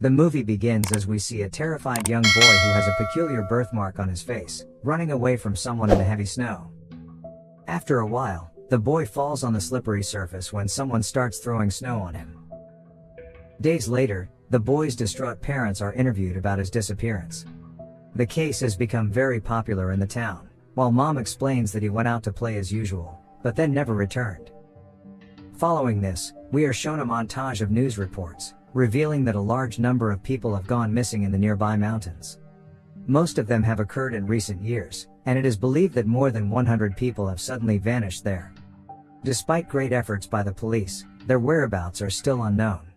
The movie begins as we see a terrified young boy who has a peculiar birthmark on his face, running away from someone in the heavy snow. After a while, the boy falls on the slippery surface when someone starts throwing snow on him. Days later, the boy's distraught parents are interviewed about his disappearance. The case has become very popular in the town, while mom explains that he went out to play as usual, but then never returned. Following this, we are shown a montage of news reports, revealing that a large number of people have gone missing in the nearby mountains. Most of them have occurred in recent years, and it is believed that more than 100 people have suddenly vanished there. Despite great efforts by the police, their whereabouts are still unknown.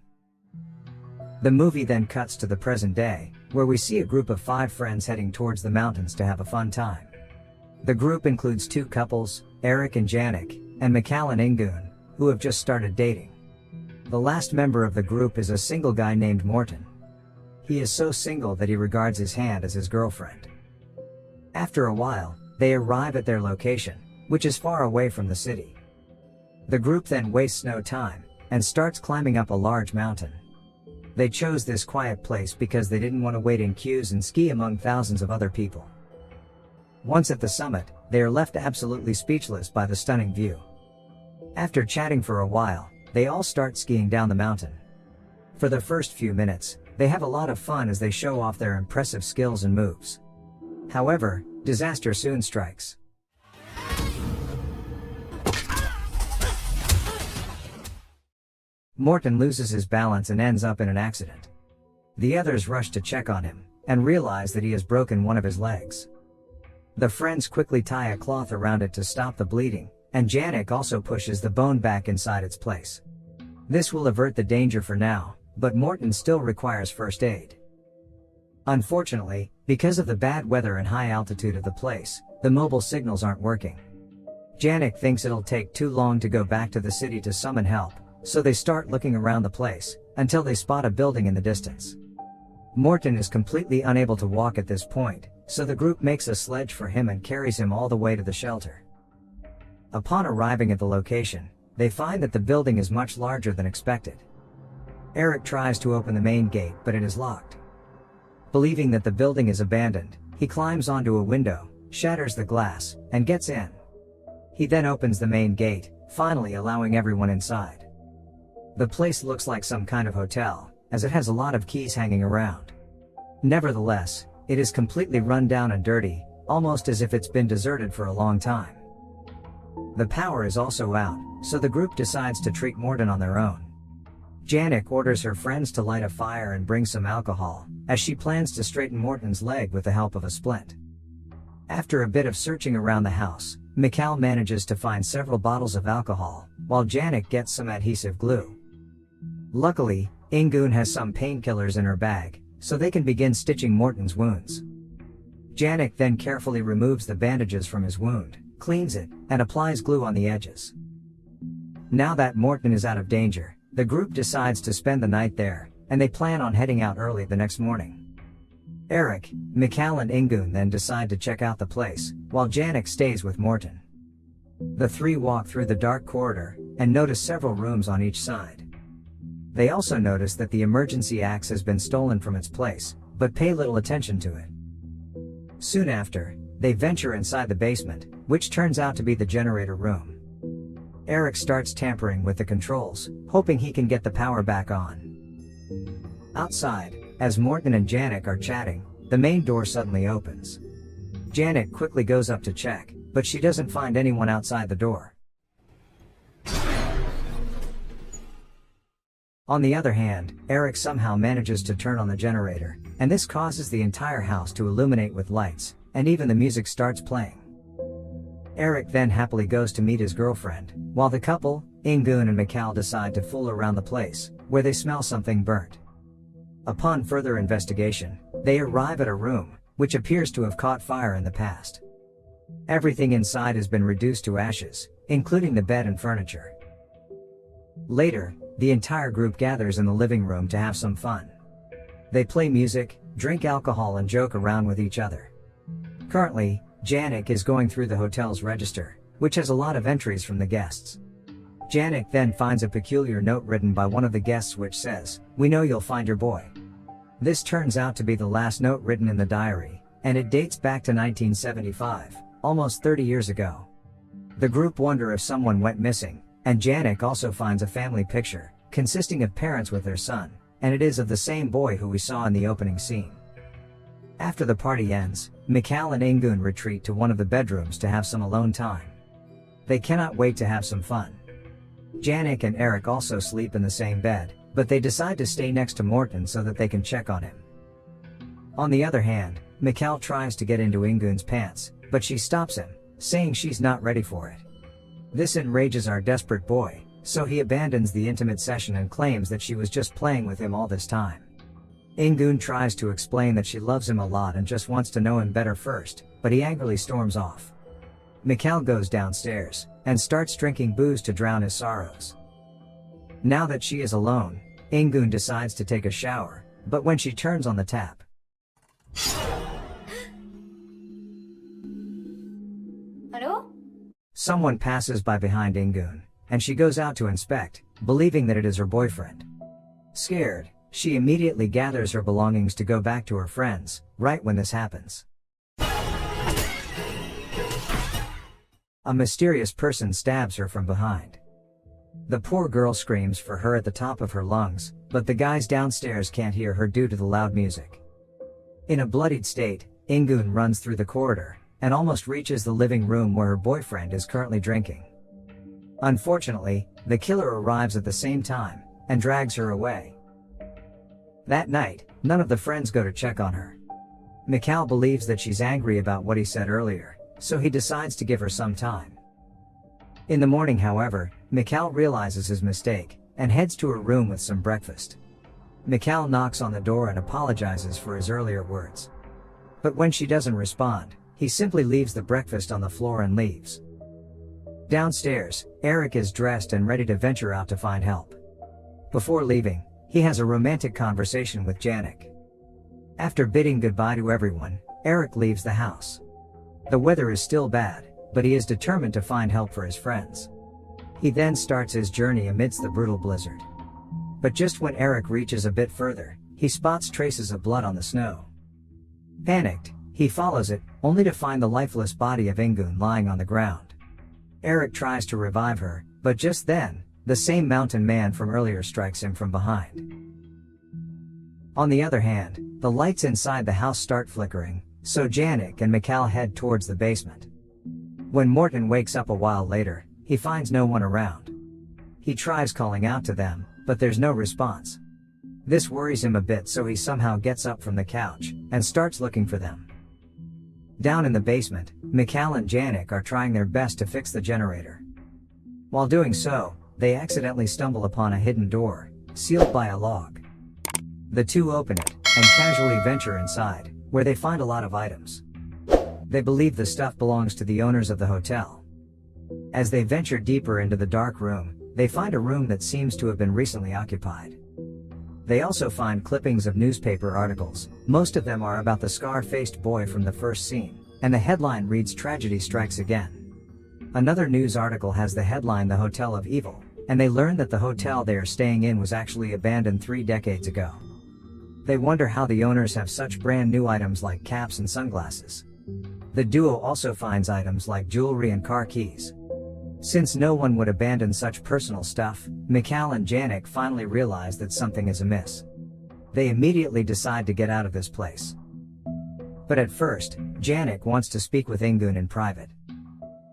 The movie then cuts to the present day, where we see a group of 5 friends heading towards the mountains to have a fun time. The group includes 2 couples, Eric and Janik, and Mikal and Ingun, who have just started dating. The last member of the group is a single guy named Morten. He is so single that he regards his hand as his girlfriend. After a while, they arrive at their location, which is far away from the city. The group then wastes no time, and starts climbing up a large mountain. They chose this quiet place because they didn't want to wait in queues and ski among thousands of other people. Once at the summit, they are left absolutely speechless by the stunning view. After chatting for a while, they all start skiing down the mountain. For the first few minutes, they have a lot of fun as they show off their impressive skills and moves. However, disaster soon strikes. Morten loses his balance and ends up in an accident. The others rush to check on him, and realize that he has broken one of his legs. The friends quickly tie a cloth around it to stop the bleeding, and Janik also pushes the bone back inside its place. This will avert the danger for now, but Morten still requires first aid. Unfortunately, because of the bad weather and high altitude of the place, the mobile signals aren't working. Janik thinks it'll take too long to go back to the city to summon help, so they start looking around the place, until they spot a building in the distance. Morten is completely unable to walk at this point, so the group makes a sledge for him and carries him all the way to the shelter. Upon arriving at the location, they find that the building is much larger than expected. Eric tries to open the main gate, but it is locked. Believing that the building is abandoned, he climbs onto a window, shatters the glass, and gets in. He then opens the main gate, finally allowing everyone inside. The place looks like some kind of hotel, as it has a lot of keys hanging around. Nevertheless, it is completely run down and dirty, almost as if it's been deserted for a long time. The power is also out, so the group decides to treat Morten on their own. Janik orders her friends to light a fire and bring some alcohol, as she plans to straighten Morten's leg with the help of a splint. After a bit of searching around the house, Mikal manages to find several bottles of alcohol, while Janik gets some adhesive glue. Luckily, Ingun has some painkillers in her bag, so they can begin stitching Morten's wounds. Janik then carefully removes the bandages from his wound, cleans it, and applies glue on the edges. Now that Morten is out of danger, the group decides to spend the night there, and they plan on heading out early the next morning. Eric, Mikal and Ingun then decide to check out the place, while Janik stays with Morten. The 3 walk through the dark corridor, and notice several rooms on each side. They also notice that the emergency axe has been stolen from its place, but pay little attention to it. Soon after, they venture inside the basement, which turns out to be the generator room. Eric starts tampering with the controls, hoping he can get the power back on. Outside, as Morten and Janik are chatting, the main door suddenly opens. Janik quickly goes up to check, but she doesn't find anyone outside the door. On the other hand, Eric somehow manages to turn on the generator, and this causes the entire house to illuminate with lights, and even the music starts playing. Eric then happily goes to meet his girlfriend, while the couple, Ingun and Mikal, decide to fool around the place, where they smell something burnt. Upon further investigation, they arrive at a room, which appears to have caught fire in the past. Everything inside has been reduced to ashes, including the bed and furniture. Later, the entire group gathers in the living room to have some fun. They play music, drink alcohol and joke around with each other. Currently, Janik is going through the hotel's register, which has a lot of entries from the guests. Janik then finds a peculiar note written by one of the guests which says, "We know you'll find your boy." This turns out to be the last note written in the diary, and it dates back to 1975, almost 30 years ago. The group wonder if someone went missing, and Janek also finds a family picture, consisting of parents with their son, and it is of the same boy who we saw in the opening scene. After the party ends, Mikal and Ingun retreat to one of the bedrooms to have some alone time. They cannot wait to have some fun. Janek and Eric also sleep in the same bed, but they decide to stay next to Morten so that they can check on him. On the other hand, Mikal tries to get into Ingun's pants, but she stops him, saying she's not ready for it. This enrages our desperate boy, so he abandons the intimate session and claims that she was just playing with him all this time. Ingun tries to explain that she loves him a lot and just wants to know him better first, but he angrily storms off. Mikal goes downstairs and starts drinking booze to drown his sorrows. Now that she is alone, Ingun decides to take a shower, but when she turns on the tap, Hello? Someone passes by behind Ingun, and she goes out to inspect, believing that it is her boyfriend. Scared, she immediately gathers her belongings to go back to her friends, right when this happens. A mysterious person stabs her from behind. The poor girl screams for her at the top of her lungs, but the guys downstairs can't hear her due to the loud music. In a bloodied state, Ingun runs through the corridor, and almost reaches the living room where her boyfriend is currently drinking. Unfortunately, the killer arrives at the same time, and drags her away. That night, none of the friends go to check on her. Mikal believes that she's angry about what he said earlier, so he decides to give her some time. In the morning, however, Mikal realizes his mistake, and heads to her room with some breakfast. Mikal knocks on the door and apologizes for his earlier words. But when she doesn't respond, he simply leaves the breakfast on the floor and leaves. Downstairs, Eric is dressed and ready to venture out to find help. Before leaving, he has a romantic conversation with Janek. After bidding goodbye to everyone, Eric leaves the house. The weather is still bad, but he is determined to find help for his friends. He then starts his journey amidst the brutal blizzard. But just when Eric reaches a bit further, he spots traces of blood on the snow. Panicked, he follows it, only to find the lifeless body of Ingun lying on the ground. Eric tries to revive her, but just then, the same mountain man from earlier strikes him from behind. On the other hand, the lights inside the house start flickering, so Janek and Mikal head towards the basement. When Morten wakes up a while later, he finds no one around. He tries calling out to them, but there's no response. This worries him a bit, so he somehow gets up from the couch and starts looking for them. Down in the basement, Mikal and Janek are trying their best to fix the generator. While doing so, they accidentally stumble upon a hidden door, sealed by a log. The two open it, and casually venture inside, where they find a lot of items. They believe the stuff belongs to the owners of the hotel. As they venture deeper into the dark room, they find a room that seems to have been recently occupied. They also find clippings of newspaper articles. Most of them are about the scar-faced boy from the first scene, and the headline reads "Tragedy Strikes Again." Another news article has the headline "The Hotel of Evil," and they learn that the hotel they are staying in was actually abandoned 3 decades ago. They wonder how the owners have such brand new items like caps and sunglasses. The duo also finds items like jewelry and car keys. Since no one would abandon such personal stuff, Mikal and Janek finally realize that something is amiss. They immediately decide to get out of this place. But at first, Janek wants to speak with Ingun in private.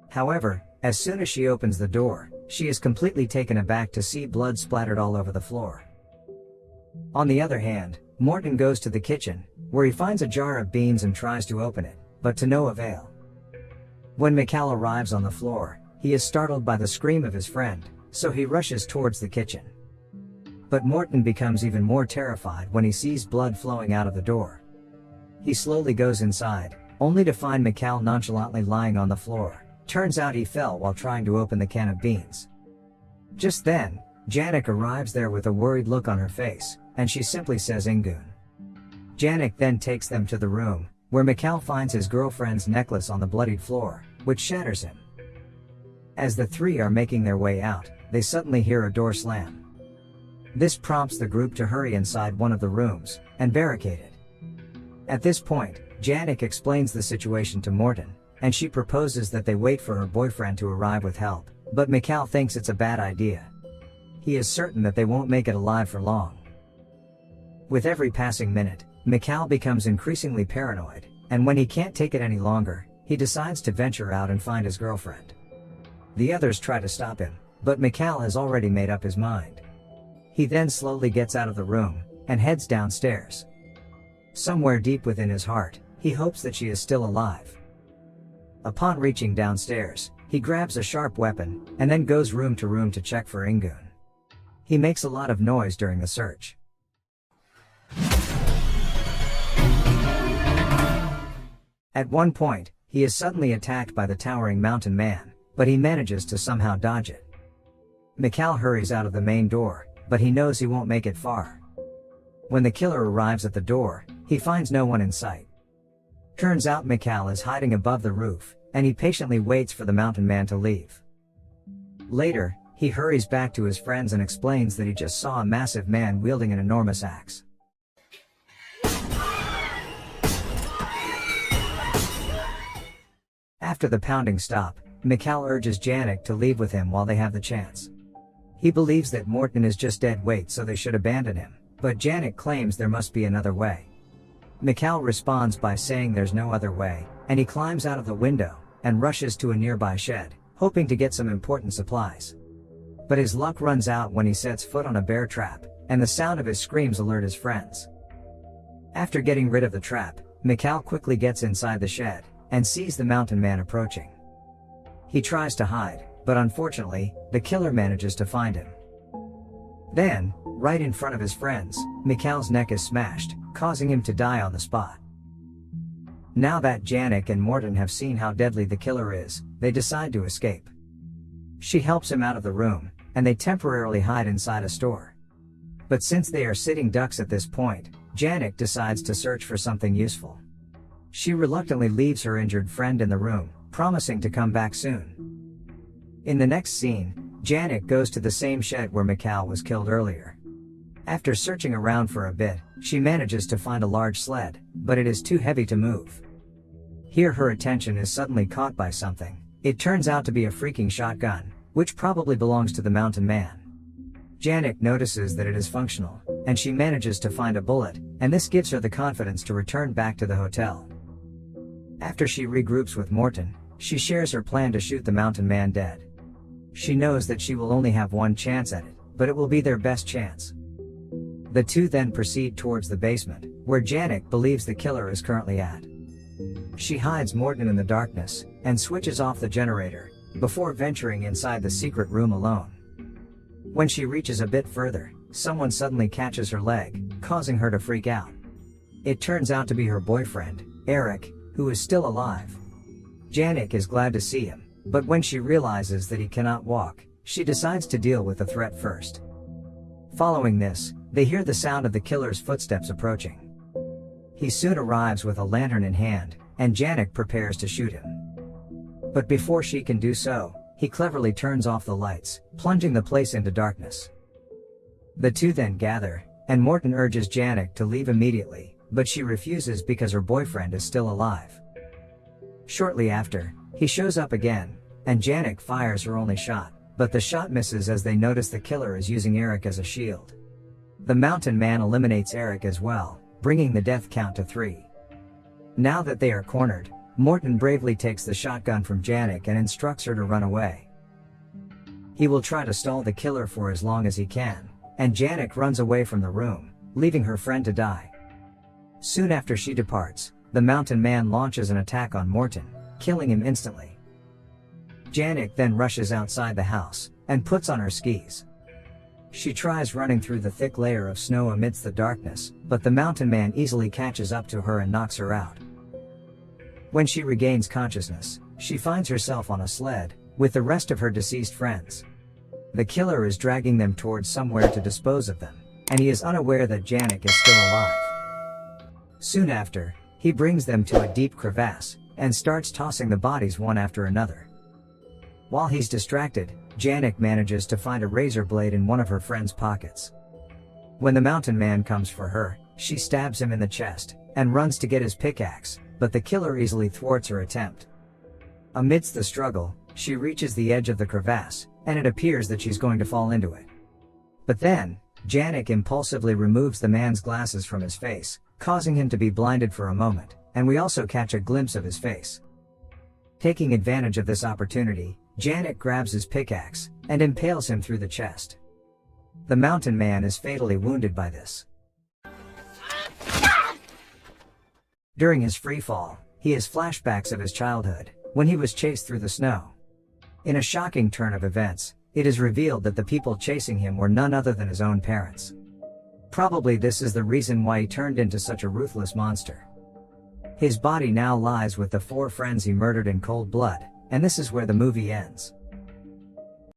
However, as soon as she opens the door, she is completely taken aback to see blood splattered all over the floor. On the other hand, Morten goes to the kitchen, where he finds a jar of beans and tries to open it, but to no avail. When Mikal arrives on the floor, he is startled by the scream of his friend, so he rushes towards the kitchen. But Morten becomes even more terrified when he sees blood flowing out of the door. He slowly goes inside, only to find Mikal nonchalantly lying on the floor. Turns out he fell while trying to open the can of beans. Just then, Janek arrives there with a worried look on her face, and she simply says Ingun. Janek then takes them to the room, where Mikal finds his girlfriend's necklace on the bloodied floor, which shatters him. As the three are making their way out, they suddenly hear a door slam. This prompts the group to hurry inside one of the rooms and barricade it. At this point, Janek explains the situation to Morten, and she proposes that they wait for her boyfriend to arrive with help, but Mikhail thinks it's a bad idea. He is certain that they won't make it alive for long. With every passing minute, Mikhail becomes increasingly paranoid, and when he can't take it any longer, he decides to venture out and find his girlfriend. The others try to stop him, but Mikhail has already made up his mind. He then slowly gets out of the room and heads downstairs. Somewhere deep within his heart, he hopes that she is still alive. Upon reaching downstairs, he grabs a sharp weapon and then goes room to room to check for Ingun. He makes a lot of noise during the search. At one point, he is suddenly attacked by the towering mountain man, but he manages to somehow dodge it. Mikhail hurries out of the main door, but he knows he won't make it far. When the killer arrives at the door, he finds no one in sight. Turns out Mikhail is hiding above the roof, and he patiently waits for the mountain man to leave. Later, he hurries back to his friends and explains that he just saw a massive man wielding an enormous axe. After the pounding stop, Mikhail urges Janek to leave with him while they have the chance. He believes that Morten is just dead weight, so they should abandon him, but Janek claims there must be another way. Mikhail responds by saying there's no other way, and he climbs out of the window and rushes to a nearby shed, hoping to get some important supplies. But his luck runs out when he sets foot on a bear trap, and the sound of his screams alert his friends. After getting rid of the trap, Mikhail quickly gets inside the shed and sees the mountain man approaching. He tries to hide, but unfortunately, the killer manages to find him. Then, right in front of his friends, Mikhail's neck is smashed, causing him to die on the spot. Now that Janek and Morten have seen how deadly the killer is, they decide to escape. She helps him out of the room, and they temporarily hide inside a store. But since they are sitting ducks at this point, Janek decides to search for something useful. She reluctantly leaves her injured friend in the room, promising to come back soon. In the next scene, Janek goes to the same shed where Mikhail was killed earlier. After searching around for a bit, she manages to find a large sled, but it is too heavy to move. Here her attention is suddenly caught by something. It turns out to be a freaking shotgun, which probably belongs to the mountain man. Janek notices that it is functional, and she manages to find a bullet, and this gives her the confidence to return back to the hotel. After she regroups with Morten, she shares her plan to shoot the mountain man dead. She knows that she will only have one chance at it, but it will be their best chance. The two then proceed towards the basement, where Janek believes the killer is currently at. She hides Morten in the darkness, and switches off the generator, before venturing inside the secret room alone. When she reaches a bit further, someone suddenly catches her leg, causing her to freak out. It turns out to be her boyfriend, Eric, who is still alive. Janek is glad to see him, but when she realizes that he cannot walk, she decides to deal with the threat first. Following this, they hear the sound of the killer's footsteps approaching. He soon arrives with a lantern in hand, and Janek prepares to shoot him. But before she can do so, he cleverly turns off the lights, plunging the place into darkness. The two then gather, and Morten urges Janek to leave immediately, but she refuses because her boyfriend is still alive. Shortly after, he shows up again, and Janek fires her only shot, but the shot misses as they notice the killer is using Eric as a shield. The mountain man eliminates Eric as well, bringing the death count to 3. Now that they are cornered, Morten bravely takes the shotgun from Janek and instructs her to run away. He will try to stall the killer for as long as he can, and Janek runs away from the room, leaving her friend to die. Soon after she departs, the mountain man launches an attack on Morten, killing him instantly. Janek then rushes outside the house, and puts on her skis. She tries running through the thick layer of snow amidst the darkness, but the mountain man easily catches up to her and knocks her out. When she regains consciousness, she finds herself on a sled, with the rest of her deceased friends. The killer is dragging them towards somewhere to dispose of them, and he is unaware that Janek is still alive. Soon after, he brings them to a deep crevasse, and starts tossing the bodies one after another. While he's distracted, Janek manages to find a razor blade in one of her friend's pockets. When the mountain man comes for her, she stabs him in the chest and runs to get his pickaxe, but the killer easily thwarts her attempt. Amidst the struggle, she reaches the edge of the crevasse, and it appears that she's going to fall into it. But then, Janek impulsively removes the man's glasses from his face, causing him to be blinded for a moment, and we also catch a glimpse of his face. Taking advantage of this opportunity, Janek grabs his pickaxe and impales him through the chest. The mountain man is fatally wounded by this. During his free fall, he has flashbacks of his childhood, when he was chased through the snow. In a shocking turn of events, it is revealed that the people chasing him were none other than his own parents. Probably this is the reason why he turned into such a ruthless monster. His body now lies with the 4 friends he murdered in cold blood, and this is where the movie ends.